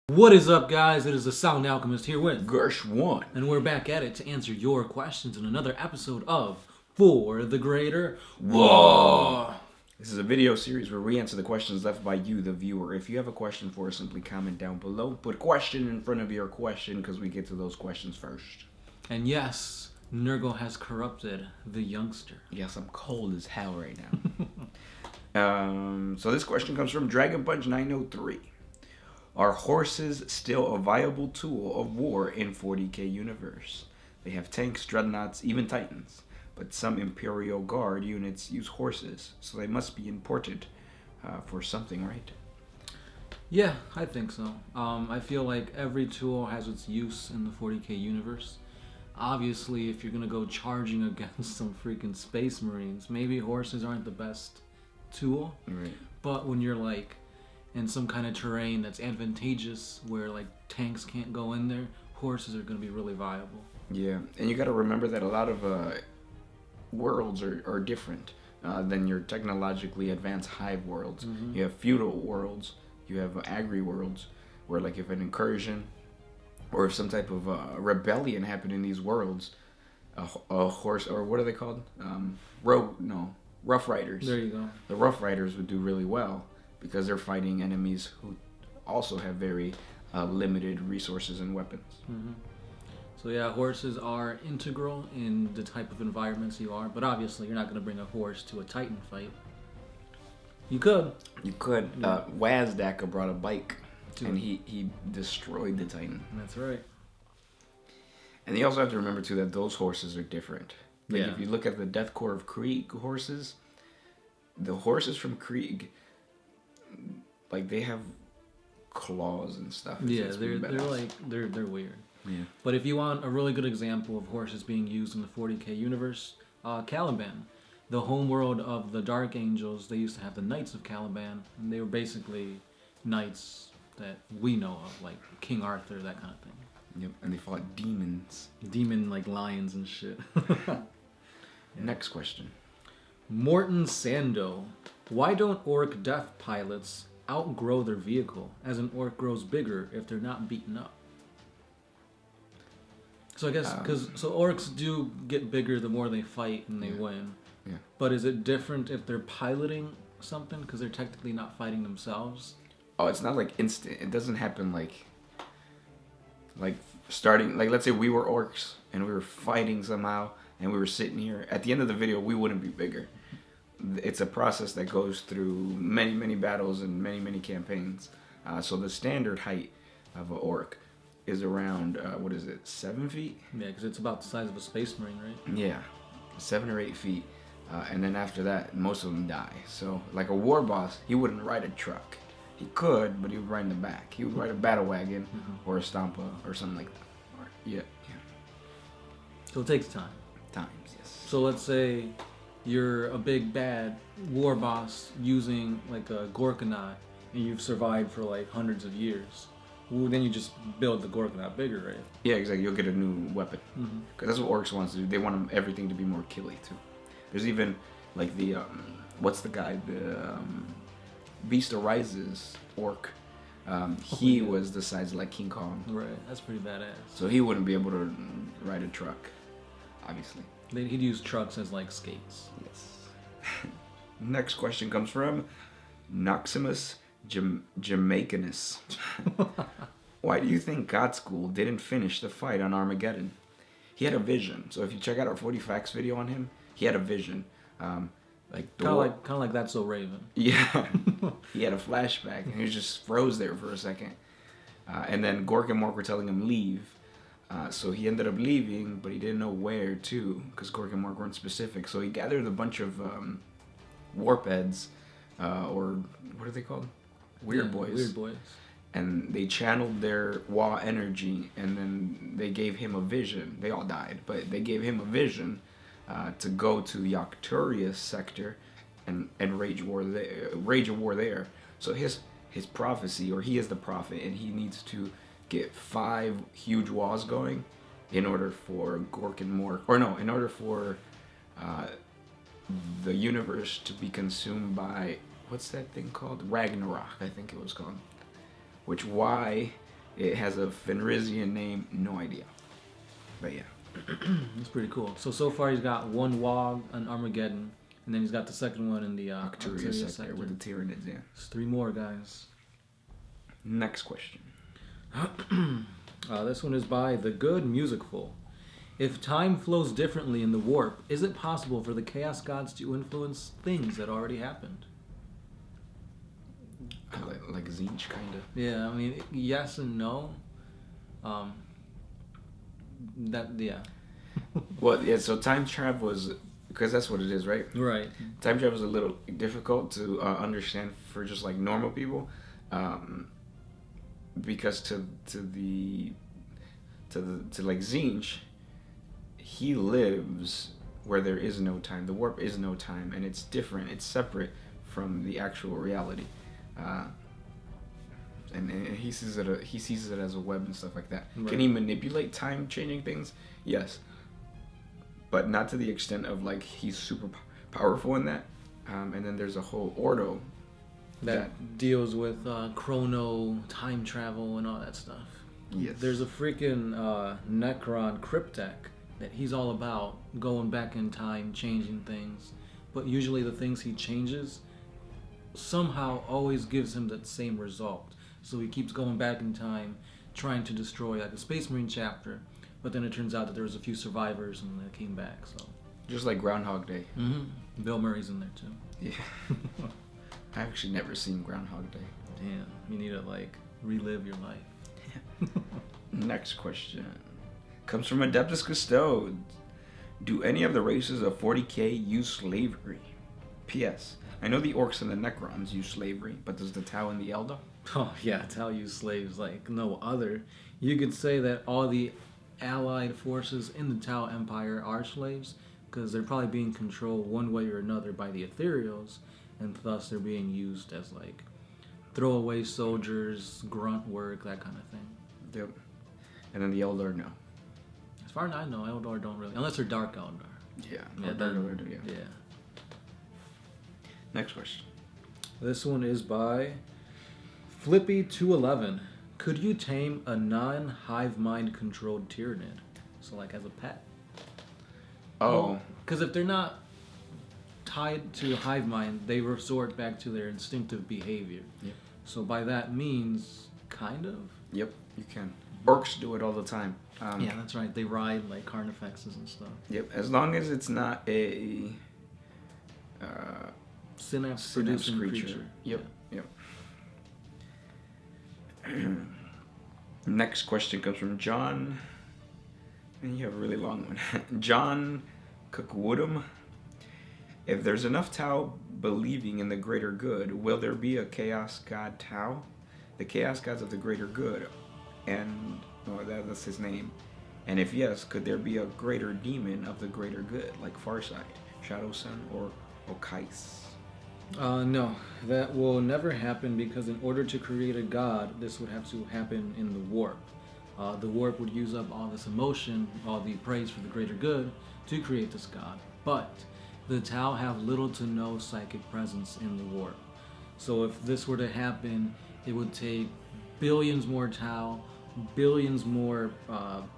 What is up, guys? It is the Sound Alchemist here with Gersh 1. and we're back at it to answer your questions in another episode of For the Greater War. This is a video series where we answer the questions left by you, the viewer. If you have a question for us, simply comment down below. Put question in front of your question because we get to those questions first. And yes, Nurgle has corrupted the youngster. Yes, I'm cold as hell right now. So this question comes from Dragon Punch 903. Are horses still a viable tool of war in 40K universe? They have tanks, dreadnoughts, even titans. But some Imperial Guard units use horses, so they must be important for something, right? Yeah, I think so. I feel like every tool has its use in the 40K universe. Obviously, if you're going to go charging against some freaking Space Marines, maybe horses aren't the best tool. Right. But when you're like in some kind of terrain that's advantageous where like tanks can't go in there, horses are going to be really viable. Yeah, and you got to remember that a lot of worlds are different than your technologically advanced hive worlds. Mm-hmm. You have feudal worlds, you have agri worlds, where like if an incursion or if some type of rebellion happened in these worlds, a horse, or what are they called? Rough Riders. There you go. The Rough Riders would do really well because they're fighting enemies who also have very limited resources and weapons. Mm-hmm. So yeah, horses are integral in the type of environments you are, but obviously you're not going to bring a horse to a Titan fight. You could. You could. Yeah. Wazdaka brought a bike, and he destroyed the Titan. That's right. And you also have to remember too that those horses are different. Like Yeah. if you look at the Death Corps of Krieg horses, the horses from Krieg, like they have claws and stuff. Yeah, It's they're badass. like they're weird. Yeah. But if you want a really good example of horses being used in the 40K universe, Caliban, the homeworld of the Dark Angels, they used to have the Knights of Caliban, and they were basically knights that we know of, like King Arthur, that kind of thing. Yep. And they fought demons. Demon like lions and shit. Next question. Morton Sando, why don't orc death pilots outgrow their vehicle as an orc grows bigger if they're not beaten up? So I guess so orcs do get bigger the more they fight and they win. Yeah. But is it different if they're piloting something because they're technically not fighting themselves? Oh, it's not like instant. It doesn't happen like starting, like let's say we were orcs and we were fighting somehow and we were sitting here. At the end of the video, we wouldn't be bigger. It's a process that goes through many, many battles and many, many campaigns. So the standard height of an orc is around, 7 feet? Yeah, because it's about the size of a space marine, right? Yeah, 7 or 8 feet. And then after that, most of them die. So like a war boss, he wouldn't ride a truck. He could, but he would ride in the back. He would ride a battle wagon or a stompa or something like that. Or, yeah. So it takes time. Times, yes. So let's say you're a big bad war boss using like a Gorkanaut and you've survived for like hundreds of years. Well, then you just build the Gorkanaut bigger, right? Yeah, exactly. You'll get a new weapon. Because that's what orcs want to do. They want everything to be more killy, too. There's even, like, the, what's the guy? The Beast Arises orc. He was the size like King Kong. Right, that's pretty badass. So he wouldn't be able to ride a truck, obviously. He'd use trucks as like skates. Yes. Next question comes from Noximus Jamaicanus. Why do you think Godschool didn't finish the fight on Armageddon? He had a vision. So if you check out our 40 Facts video on him, he had a vision. Kind of like That's So Raven. Yeah. He had a flashback and he just froze there for a second. And then Gork and Mork were telling him leave. So he ended up leaving, but he didn't know where to because Gork and Mork weren't specific. So he gathered a bunch of warp heads, or what are they called? Weird boys. Weird boys. And they channeled their Wa energy, and then they gave him a vision. They all died, but they gave him a vision to go to the Octurius sector and wage a war there. So his prophecy, or he is the prophet, and he needs to get 5 huge walls going in order for Gork and Mork, in order for the universe to be consumed by, what's that thing called? Ragnarok, I think it was called. Which why It has a Fenrisian name, no idea. But yeah. It's pretty cool. So far he's got one Wog, an Armageddon, and then he's got the second one in the Arcturus sector with the Tyrannids, yeah. There's 3 more, guys. Next question. This one is by The Good Musicful. If time flows differently in the warp, is it possible for the Chaos Gods to influence things that already happened? Like Zinch, kind of. Yeah, I mean, yes and no. Yeah. Well, yeah, so time travel is, because that's what it is, right? Right. Time travel is a little difficult to understand for just like normal people, because to like Zinch, he lives where there is no time. The warp is no time, and it's different. It's separate from the actual reality, and he sees it as a web and stuff like that. Right. Can he manipulate time changing things? Yes, but not to the extent of like he's super powerful in that. And then there's a whole Ordo that deals with chrono, time travel, and all that stuff. Yes. There's a freaking Necron Cryptek that he's all about going back in time, changing things. But usually the things he changes somehow always gives him that same result. So he keeps going back in time, trying to destroy like a Space Marine chapter. But then it turns out that there was a few survivors and they came back. So just like Groundhog Day. Mm-hmm. Bill Murray's in there too. Yeah. I've actually never seen Groundhog Day. Damn, you need to like relive your life. Next question comes from Adeptus Custodes. Do any of the races of 40K use slavery? P.S. I know the Orcs and the Necrons use slavery, but does the Tau and the Eldar? Oh yeah, Tau use slaves like no other. You could say that all the allied forces in the Tau Empire are slaves, because they're probably being controlled one way or another by the Ethereals, and thus they're being used as like throwaway soldiers, grunt work, that kind of thing. Yep. And then the Eldar, no. As far as I know, Eldar don't really, unless they're Dark Eldar. Yeah. Yeah. Next question. This one is by Flippy211. Could you tame a non-hive mind controlled Tyrannid? So like as a pet? Oh. Because if they're not tied to hive mind, they resort back to their instinctive behavior. Yep. So by that means, kind of? Yep, you can. Orcs do it all the time. Yeah, that's right. They ride like carnifexes and stuff. Yep, as long as it's not a synapse-producing creature. Yep, yep. Next question comes from John. And you have a really long one. John Cookwoodham. If there's enough Tau believing in the greater good, will there be a Chaos God Tau? The Chaos Gods of the greater good. And, that's his name. And if yes, could there be a greater demon of the greater good, like Farsight, Shadow Sun, or Okais? No, that will never happen, because in order to create a god, this would have to happen in the warp. The warp would use up all this emotion, all the praise for the greater good, to create this god. But the Tau have little to no psychic presence in the warp. So if this were to happen, it would take billions more Tau, billions more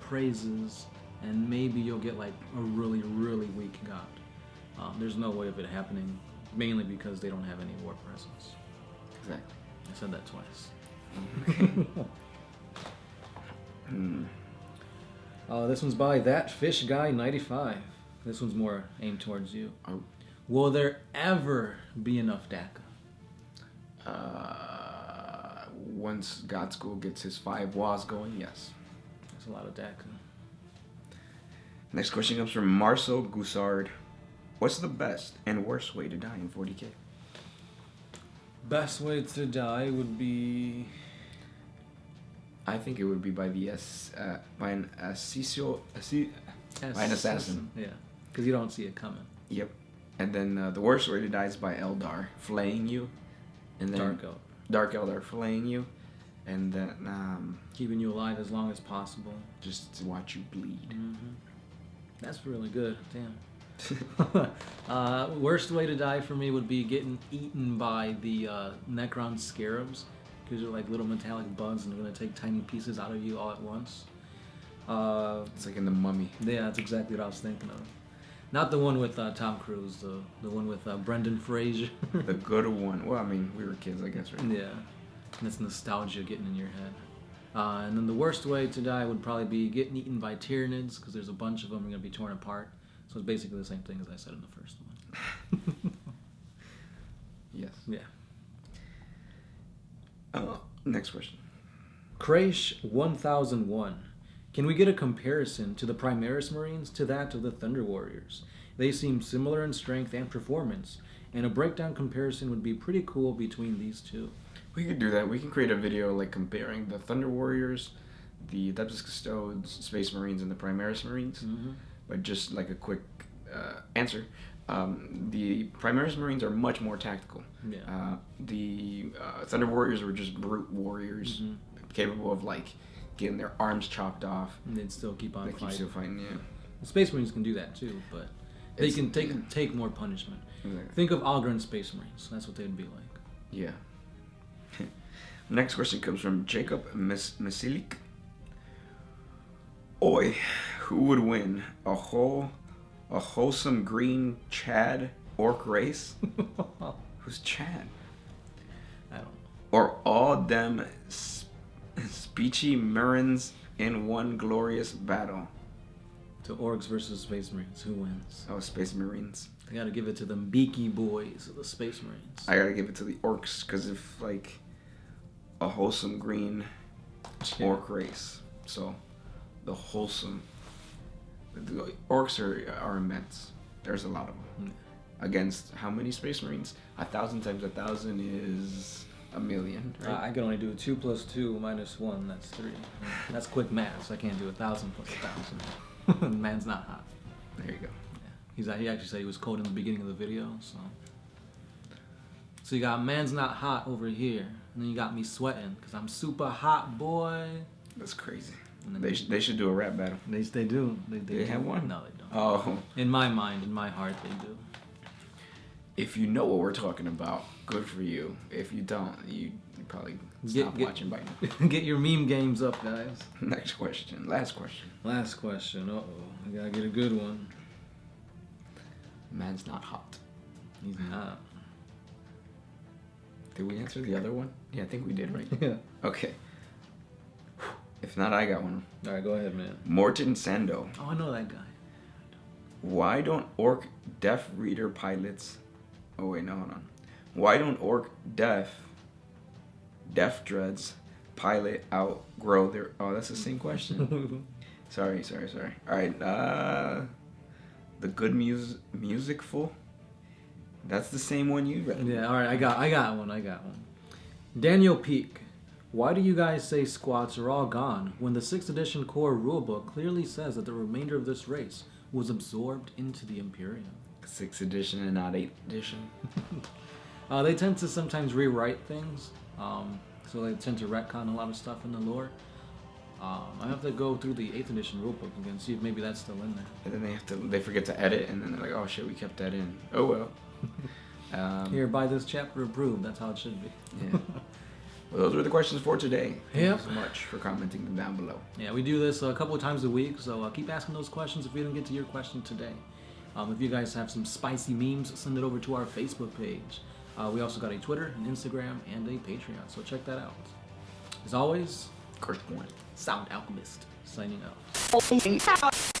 praises, and maybe you'll get like a really, really weak god. There's no way of it happening, mainly because they don't have any warp presence. Exactly. I said that twice. This one's by That Fish Guy 95. This one's more aimed towards you. Oh. Will there ever be enough DACA? Once God School gets his 5 WAs going, yes. That's a lot of DACA. Next question comes from Marcel Goussard. What's the best and worst way to die in 40K? Best way to die would be... I think it would be by an assassin. Yeah, because you don't see it coming. Yep. And then the worst way to die is by Eldar flaying you, and then Dark Eldar flaying you, and then keeping you alive as long as possible, just to watch you bleed. Mm-hmm. That's really good. Damn. Worst way to die for me would be getting eaten by the Necron scarabs, because you're like little metallic bugs and they're gonna take tiny pieces out of you all at once. It's like in The Mummy. Yeah, that's exactly what I was thinking of. Not the one with Tom Cruise, the one with Brendan Fraser. The good one. Well, I mean, we were kids, I guess, right? Yeah, and it's nostalgia getting in your head. And then the worst way to die would probably be getting eaten by Tyrannids, because there's a bunch of them and you're going to be torn apart. So it's basically the same thing as I said in the first one. Yes. Yeah. Next question. Crash 1001. Can we get a comparison to the Primaris Marines to that of the Thunder Warriors? They seem similar in strength and performance, and a breakdown comparison would be pretty cool between these two. We could do that. We can create a video like comparing the Thunder Warriors, the Adeptus Custodes, Space Marines, and the Primaris Marines. Mm-hmm. But just like a quick answer. The Primaris Marines are much more tactical. Yeah. The Thunder Warriors were just brute warriors, capable of like getting their arms chopped off. And they'd still keep on They fighting. keep still fighting, yeah. The Space Marines can do that too, but they can take more punishment. Exactly. Think of Algren Space Marines. That's what they'd be like. Yeah. Next question comes from Jacob Masilik. Oi, who would win? A wholesome green Chad orc race? Who's Chad? I don't know. Or all them speechy Marines in one glorious battle? To Orcs versus Space Marines, who wins? Oh, Space Marines. I gotta give it to them beaky boys of the Space Marines. I gotta give it to the orcs, because if like a wholesome green orc race, so the wholesome, the orcs are immense. There's a lot of them. Against how many Space Marines? 1,000 times 1,000 is 1,000,000, right? I can only do 2 plus 2 minus 1. That's 3. That's quick math. So I can't do 1,000 plus 1,000. Man's not hot. There you go. Yeah. He actually said he was cold in the beginning of the video. So you got man's not hot over here, and then you got me sweating because I'm super hot, boy. That's crazy. And then They should do a rap battle. They do. They have one? No, they don't. Oh. In my mind, in my heart, they do. If you know what we're talking about, good for you. If you don't, you probably stop watching by now. Get your meme games up, guys. Next question. Last question. Last question. Uh-oh. I gotta get a good one. Man's not hot. He's not. Did we answer the other one? Yeah, I think we did, right? Yeah. Okay. If not, I got one. All right, go ahead, man. Morton Sando. Oh, I know that guy. Why don't orc deaf reader pilots... Oh, wait, no, hold on. Why don't orc deaf dreads pilot outgrow their... Oh, that's the same question. Sorry. All right, the good musicful. That's the same one you read. Yeah, all right, I got one. Daniel Peak. Why do you guys say squats are all gone when the 6th edition core rulebook clearly says that the remainder of this race was absorbed into the Imperium? 6th edition and not 8th edition. They tend to sometimes rewrite things, so they tend to retcon a lot of stuff in the lore. I have to go through the 8th edition rulebook again, see if maybe that's still in there. And then they forget to edit, and then they're like, oh shit, we kept that in. Oh well. Here, by this chapter approved. That's how it should be. Yeah. Well, those were the questions for today. Thank Yep. you so much for commenting them down below. Yeah, we do this a couple of times a week, so keep asking those questions if we didn't get to your question today. If you guys have some spicy memes, send it over to our Facebook page. We also got a Twitter, an Instagram, and a Patreon, so check that out. As always, First one. Sound Alchemist, signing out.